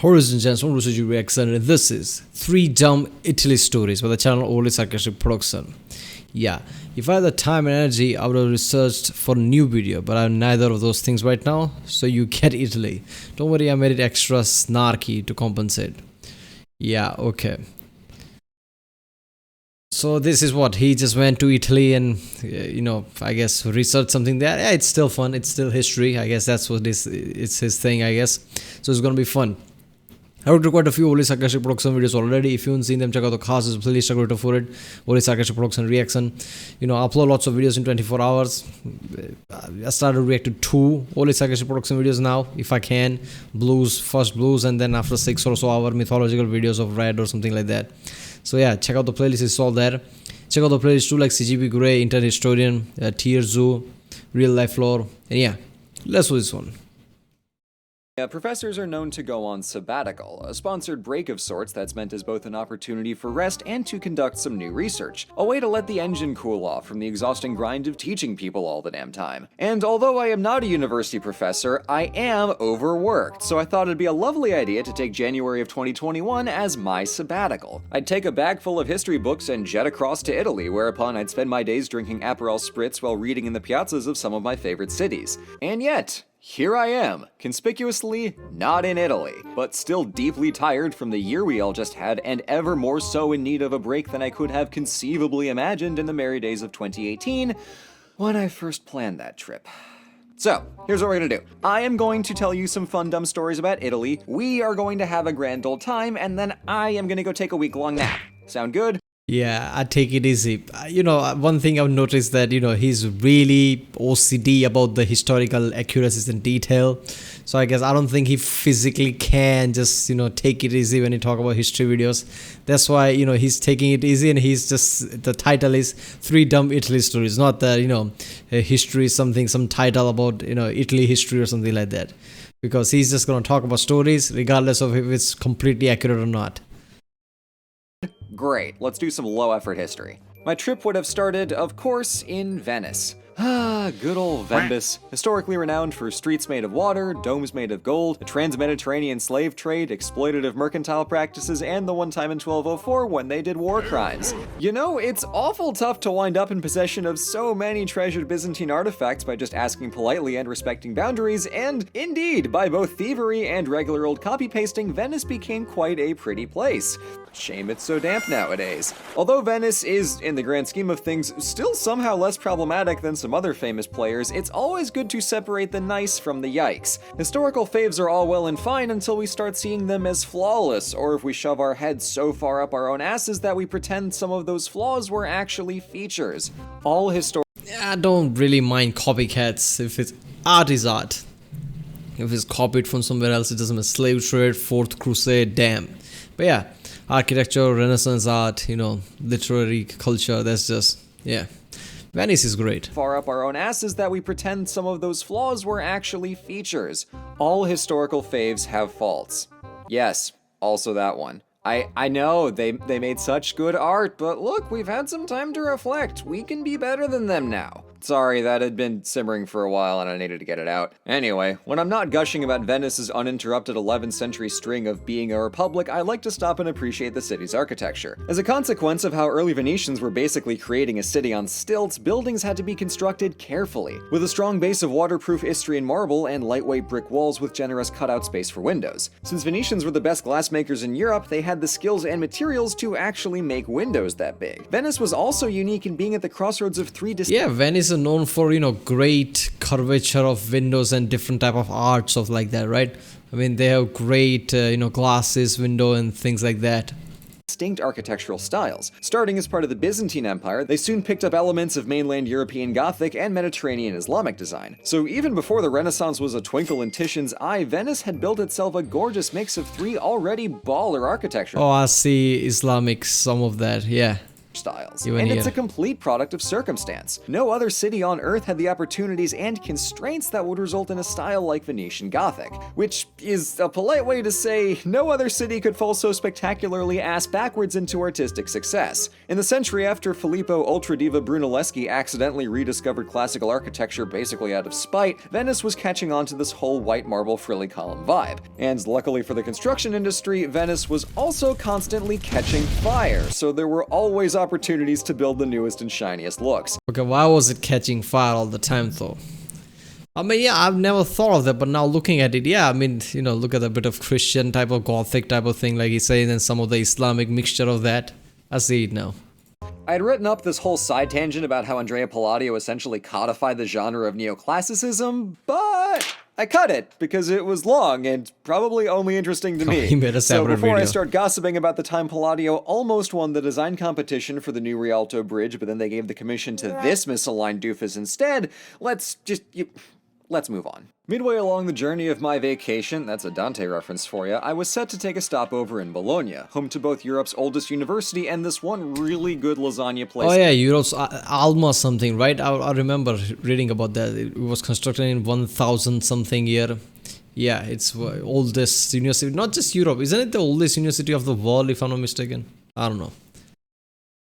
Horizon Gents from Rusuji Reaction, and this is 3 Dumb Italy Stories by the channel Only Sarcastic Production. Yeah, if I had the time and energy, I would have researched for a new video, but I have neither of those things right now, so you get Italy. Don't worry, I made it extra snarky to compensate. Yeah, okay. So this is what he just went to Italy and I guess researched something there. Yeah, it's still fun. It's still history. I guess that's what it's his thing, I guess. So it's gonna be fun. I would record a few Only Sarcastic Production videos already. If you haven't seen them, check out the cast. There's a playlist creator for it. Only Sarcastic Production Reaction. I upload lots of videos in 24 hours. I started to react to 2 Only Sarcastic Production videos now, if I can. First blues, and then after 6 or so hour mythological videos of Red or something like that. So yeah, check out the playlist. It's all there. Check out the playlist too, like CGP Grey, Internet Historian, Tier Zoo, Real Life Lore. And yeah, let's do this one. Professors are known to go on sabbatical, a sponsored break of sorts that's meant as both an opportunity for rest and to conduct some new research. A way to let the engine cool off from the exhausting grind of teaching people all the damn time. And although I am not a university professor, I am overworked, so I thought it'd be a lovely idea to take January of 2021 as my sabbatical. I'd take a bag full of history books and jet across to Italy, whereupon I'd spend my days drinking Aperol Spritz while reading in the piazzas of some of my favorite cities. And yet, here I am, conspicuously not in Italy, but still deeply tired from the year we all just had and ever more so in need of a break than I could have conceivably imagined in the merry days of 2018 when I first planned that trip. So, here's what we're gonna do. I am going to tell you some fun dumb stories about Italy, we are going to have a grand old time, and then I am gonna go take a week-long nap. Sound good? Yeah, I take it easy. One thing I've noticed that, he's really OCD about the historical accuracies and detail. So I guess I don't think he physically can just, take it easy when he talk about history videos. That's why, he's taking it easy, and he's just, the title is 3 Dumb Italy Stories, not the, history something, some title about, Italy history or something like that. Because he's just going to talk about stories regardless of if it's completely accurate or not. Great, let's do some low-effort history. My trip would have started, of course, in Venice. Ah, good old Venice. Historically renowned for streets made of water, domes made of gold, the trans-Mediterranean slave trade, exploitative mercantile practices, and the one time in 1204 when they did war crimes. It's awful tough to wind up in possession of so many treasured Byzantine artifacts by just asking politely and respecting boundaries, and indeed, by both thievery and regular old copy-pasting, Venice became quite a pretty place. Shame it's so damp nowadays. Although Venice is, in the grand scheme of things, still somehow less problematic than some other famous players, it's always good to separate the nice from the yikes. Historical faves are all well and fine until we start seeing them as flawless, or if we shove our heads so far up our own asses that we pretend some of those flaws were actually features. I don't really mind copycats. If it's art is art. If it's copied from somewhere else, it doesn't matter. Slave trade, Fourth Crusade, damn. But yeah, architecture, Renaissance art, literary culture, that's just, yeah. Venice is great. Far up our own asses that we pretend some of those flaws were actually features. All historical faves have faults. Yes, also that one. I know, they made such good art, but look, we've had some time to reflect. We can be better than them now. Sorry, that had been simmering for a while and I needed to get it out. Anyway, when I'm not gushing about Venice's uninterrupted 11th century string of being a republic, I like to stop and appreciate the city's architecture. As a consequence of how early Venetians were basically creating a city on stilts, buildings had to be constructed carefully, with a strong base of waterproof Istrian marble and lightweight brick walls with generous cutout space for windows. Since Venetians were the best glassmakers in Europe, they had the skills and materials to actually make windows that big. Venice was also unique in being at the crossroads of 3 distinct— Yeah, Venice is known for, great curvature of windows and different type of arts of like that, right? I mean, they have great, glasses, window and things like that. Distinct architectural styles. Starting as part of the Byzantine Empire, they soon picked up elements of mainland European Gothic and Mediterranean Islamic design. So even before the Renaissance was a twinkle in Titian's eye, Venice had built itself a gorgeous mix of 3 already baller architecture. Oh, I see Islamic, some of that, yeah. styles. Even And it's here. a complete product of circumstance. No other city on Earth had the opportunities and constraints that would result in a style like Venetian Gothic, which is a polite way to say no other city could fall so spectacularly ass backwards into artistic success. In the century after Filippo Ultradiva Brunelleschi accidentally rediscovered classical architecture basically out of spite, Venice was catching on to this whole white marble frilly column vibe. And luckily for the construction industry, Venice was also constantly catching fire, so there were always opportunities to build the newest and shiniest looks. Okay, why was it catching fire all the time though? I mean, yeah, I've never thought of that, but now looking at it, yeah, I mean, look at a bit of Christian type of Gothic type of thing, like he's saying, and some of the Islamic mixture of that. I see it now. I'd written up this whole side tangent about how Andrea Palladio essentially codified the genre of neoclassicism, but I cut it because it was long and probably only interesting to me. He made a So separate before I video. start gossiping about the time Palladio almost won the design competition for the new Rialto Bridge, but then they gave the commission to this misaligned doofus instead, let's move on. Midway along the journey of my vacation, that's a Dante reference for you, I was set to take a stopover in Bologna, home to both Europe's oldest university and this one really good lasagna place. Oh yeah, Europe's Alma something, right? I remember reading about that. It was constructed in 1000 something year. Yeah, it's oldest university, not just Europe. Isn't it the oldest university of the world, if I'm not mistaken? I don't know.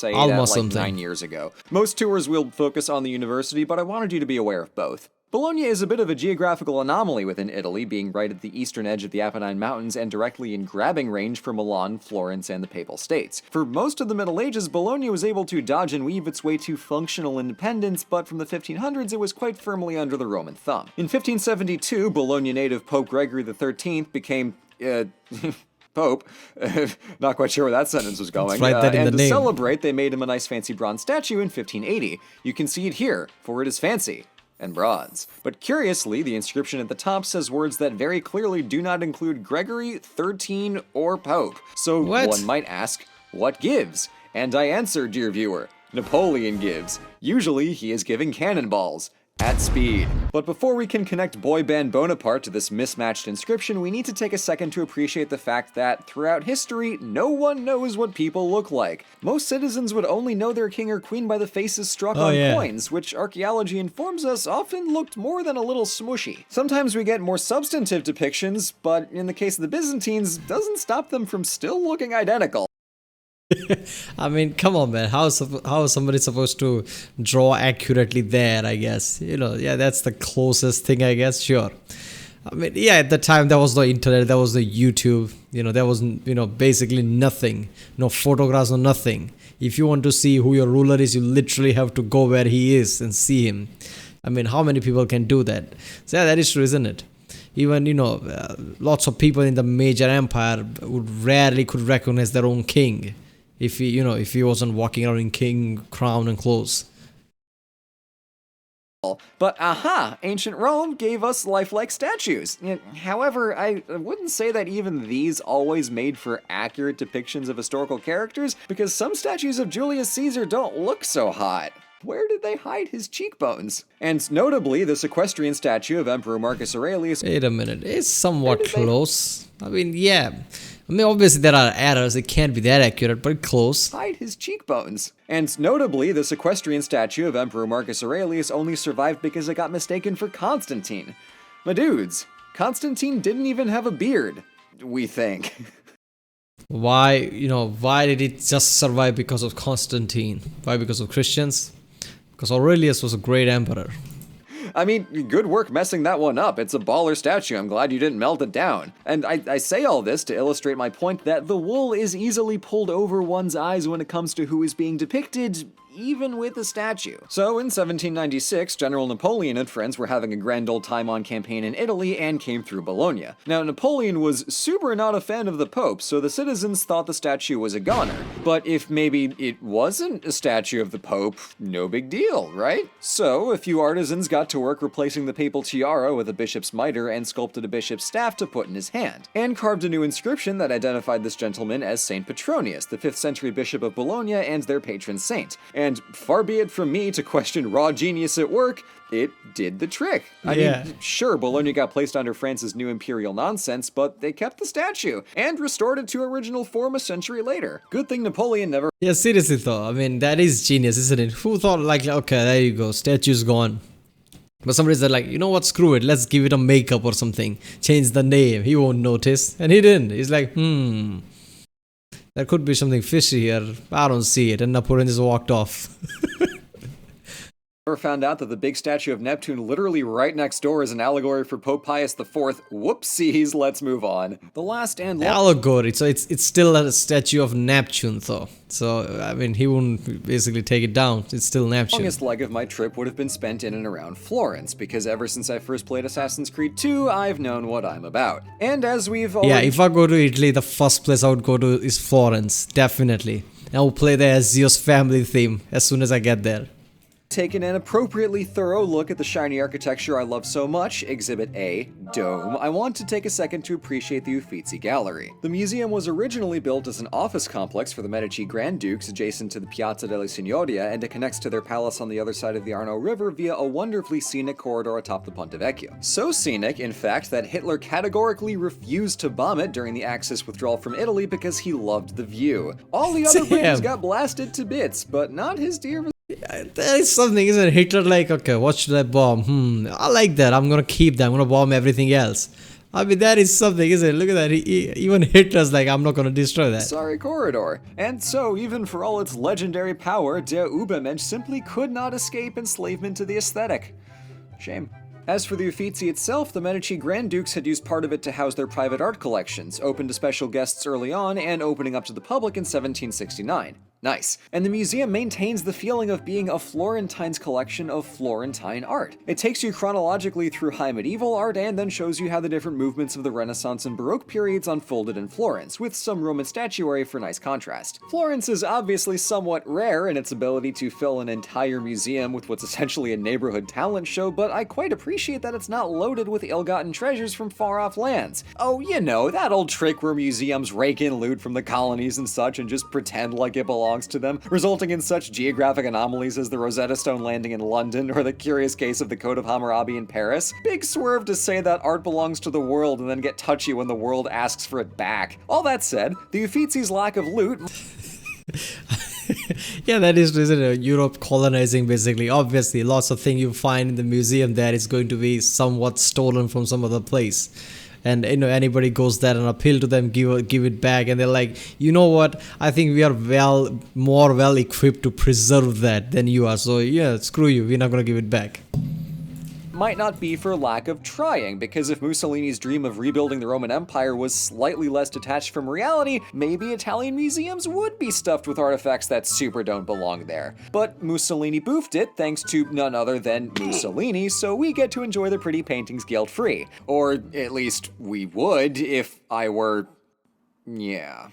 Say Alma that like something. 9 years ago. Most tours will focus on the university, but I wanted you to be aware of both. Bologna is a bit of a geographical anomaly within Italy, being right at the eastern edge of the Apennine Mountains and directly in grabbing range for Milan, Florence, and the Papal States. For most of the Middle Ages, Bologna was able to dodge and weave its way to functional independence, but from the 1500s it was quite firmly under the Roman thumb. In 1572, Bologna native Pope Gregory XIII became, Pope. Not quite sure where that sentence was going. Let's write that in and the to name. celebrate, they made him a nice fancy bronze statue in 1580. You can see it here, for it is fancy and bronze. But curiously, the inscription at the top says words that very clearly do not include Gregory, 13, or Pope. So What? one might ask, what gives? And I answer, dear viewer, Napoleon gives. Usually he is giving cannonballs. At speed. But before we can connect boy band Bonaparte to this mismatched inscription, we need to take a second to appreciate the fact that, throughout history, no one knows what people look like. Most citizens would only know their king or queen by the faces struck on yeah. coins, which archaeology informs us often looked more than a little smushy. Sometimes we get more substantive depictions, but in the case of the Byzantines, doesn't stop them from still looking identical. I mean, come on, man. How is somebody supposed to draw accurately there, I guess? Yeah, that's the closest thing, I guess. Sure. I mean, yeah, at the time, there was no internet, there was no YouTube. There was, basically nothing. No photographs, no nothing. If you want to see who your ruler is, you literally have to go where he is and see him. I mean, how many people can do that? So, yeah, that is true, isn't it? Even, lots of people in the major empire rarely could recognize their own king. If he wasn't walking around in king crown and clothes. But ancient Rome gave us lifelike statues. However, I wouldn't say that even these always made for accurate depictions of historical characters, because some statues of Julius Caesar don't look so hot. Where did they hide his cheekbones? And notably, this equestrian statue of Emperor Marcus Aurelius. Wait a minute, it's somewhat close. I mean, yeah. I mean, obviously there are errors, it can't be that accurate, but close. Hide his cheekbones. And notably, this equestrian statue of Emperor Marcus Aurelius only survived because it got mistaken for Constantine. My dudes, Constantine didn't even have a beard, we think. Why did it just survive because of Constantine? Why because of Christians? Because Aurelius was a great emperor. I mean, good work messing that one up. It's a baller statue. I'm glad you didn't melt it down. And I say all this to illustrate my point that the wool is easily pulled over one's eyes when it comes to who is being depicted, even with a statue. So in 1796, General Napoleon and friends were having a grand old time on campaign in Italy and came through Bologna. Now, Napoleon was super not a fan of the Pope, so the citizens thought the statue was a goner. But if maybe it wasn't a statue of the Pope, no big deal, right? So a few artisans got to work replacing the papal tiara with a bishop's mitre and sculpted a bishop's staff to put in his hand, and carved a new inscription that identified this gentleman as Saint Petronius, the 5th century bishop of Bologna and their patron saint. And And far be it from me to question raw genius at work, it did the trick. I mean, sure, Bologna got placed under France's new imperial nonsense, but they kept the statue and restored it to original form a century later. Good thing Napoleon never... Yeah, seriously though, I mean, that is genius, isn't it? Who thought like, okay, there you go, statue's gone. But somebody said like, you know what, screw it, let's give it a makeup or something. Change the name, he won't notice. And he didn't. He's like, there could be something fishy here. I don't see it. And Napoleon just walked off. found out that the big statue of Neptune literally right next door is an allegory for Pope Pius IV. Whoopsies, let's move on. The last and allegory, so it's still a statue of Neptune though. So, I mean, he wouldn't basically take it down. It's still Neptune. The longest leg of my trip would have been spent in and around Florence, because ever since I first played Assassin's Creed 2, I've known what I'm about. And as we've already... Yeah, if I go to Italy, the first place I would go to is Florence, definitely. I will play the Ezio's family theme as soon as I get there. Taken an appropriately thorough look at the shiny architecture I love so much, Exhibit A, Dome, I want to take a second to appreciate the Uffizi Gallery. The museum was originally built as an office complex for the Medici Grand Dukes adjacent to the Piazza delle Signoria, and it connects to their palace on the other side of the Arno River via a wonderfully scenic corridor atop the Ponte Vecchio. So scenic, in fact, that Hitler categorically refused to bomb it during the Axis withdrawal from Italy because he loved the view. All the other bridges got blasted to bits, but not his dear... There is something, isn't it? Hitler like, okay, what should I bomb? I like that. I'm gonna keep that. I'm gonna bomb everything else. I mean, that is something, isn't it? Look at that. Even Hitler's like, I'm not gonna destroy that. Sorry, corridor. And so, even for all its legendary power, Der Übermensch simply could not escape enslavement to the aesthetic. Shame. As for the Uffizi itself, the Medici Grand Dukes had used part of it to house their private art collections, open to special guests early on and opening up to the public in 1769. Nice. And the museum maintains the feeling of being a Florentine's collection of Florentine art. It takes you chronologically through high medieval art and then shows you how the different movements of the Renaissance and Baroque periods unfolded in Florence, with some Roman statuary for nice contrast. Florence is obviously somewhat rare in its ability to fill an entire museum with what's essentially a neighborhood talent show, but I quite appreciate that it's not loaded with ill-gotten treasures from far-off lands. Oh, you know, that old trick where museums rake in loot from the colonies and such and just pretend like it belongs to them, resulting in such geographic anomalies as the Rosetta Stone landing in London or the curious case of the Code of Hammurabi in Paris. Big swerve to say that art belongs to the world and then get touchy when the world asks for it back. All that said, the Uffizi's lack of loot... Yeah, that is, isn't it? Europe colonizing, basically. Obviously, lots of things you find in the museum there is going to be somewhat stolen from some other place. And you know, anybody goes there and appeal to them, give it back, and they're like, you know what, I think we are more well equipped to preserve that than you are, so yeah, screw you, we're not gonna give it back. Might not be for lack of trying, because if Mussolini's dream of rebuilding the Roman Empire was slightly less detached from reality, maybe Italian museums would be stuffed with artifacts that super don't belong there. But Mussolini boofed it thanks to none other than Mussolini, so we get to enjoy the pretty paintings guilt-free. Or at least we would if I were... yeah.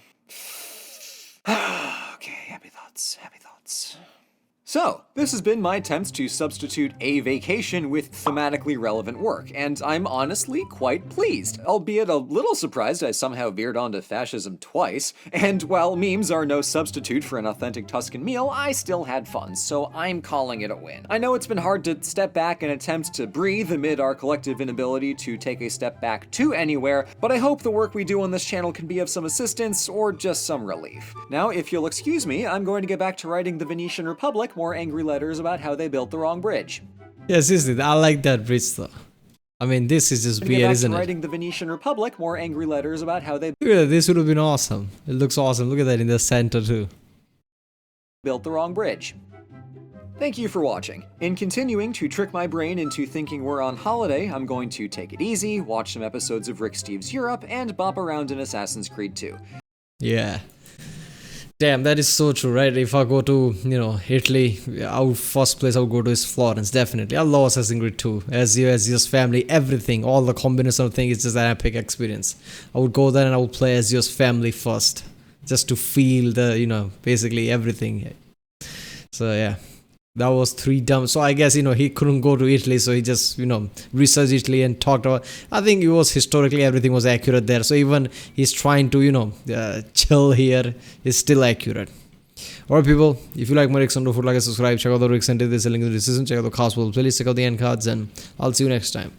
Okay, happy thoughts, happy thoughts. So, this has been my attempts to substitute a vacation with thematically relevant work, and I'm honestly quite pleased, albeit a little surprised I somehow veered onto fascism twice, and while memes are no substitute for an authentic Tuscan meal, I still had fun, so I'm calling it a win. I know it's been hard to step back and attempt to breathe amid our collective inability to take a step back to anywhere, but I hope the work we do on this channel can be of some assistance, or just some relief. Now, if you'll excuse me, I'm going to get back to writing the Venetian Republic more angry letters about how they built the wrong bridge. Yeah, seriously, I like that bridge though. I mean, this is just weird, isn't it? Writing the Venetian Republic more angry letters about how they... Look at that, this would have been awesome. It looks awesome. Look at that in the center too. Built the wrong bridge. Thank you for watching. In continuing to trick my brain into thinking we're on holiday, I'm going to take it easy, watch some episodes of Rick Steves Europe, and bop around in Assassin's Creed 2. Yeah. Damn, that is so true, right? If I go to, you know, Italy, our first place I would go to is Florence, definitely. I love Assassin's Creed 2. Ezio's family, everything, all the combination of things, it's just an epic experience. I would go there and I would play Ezio's family first, just to feel the, you know, basically everything. So yeah, that was 3 dumb. So I guess, you know, he couldn't go to Italy, so he just, you know, researched Italy and talked about... I think it was historically everything was accurate there. So even he's trying to, you know, chill here is still accurate. Alright, people, if you like my Rick's on food, like and subscribe. Check out the Rick's and there's a link in the description. Check out the cast playlist. Check out the end cards, and I'll see you next time.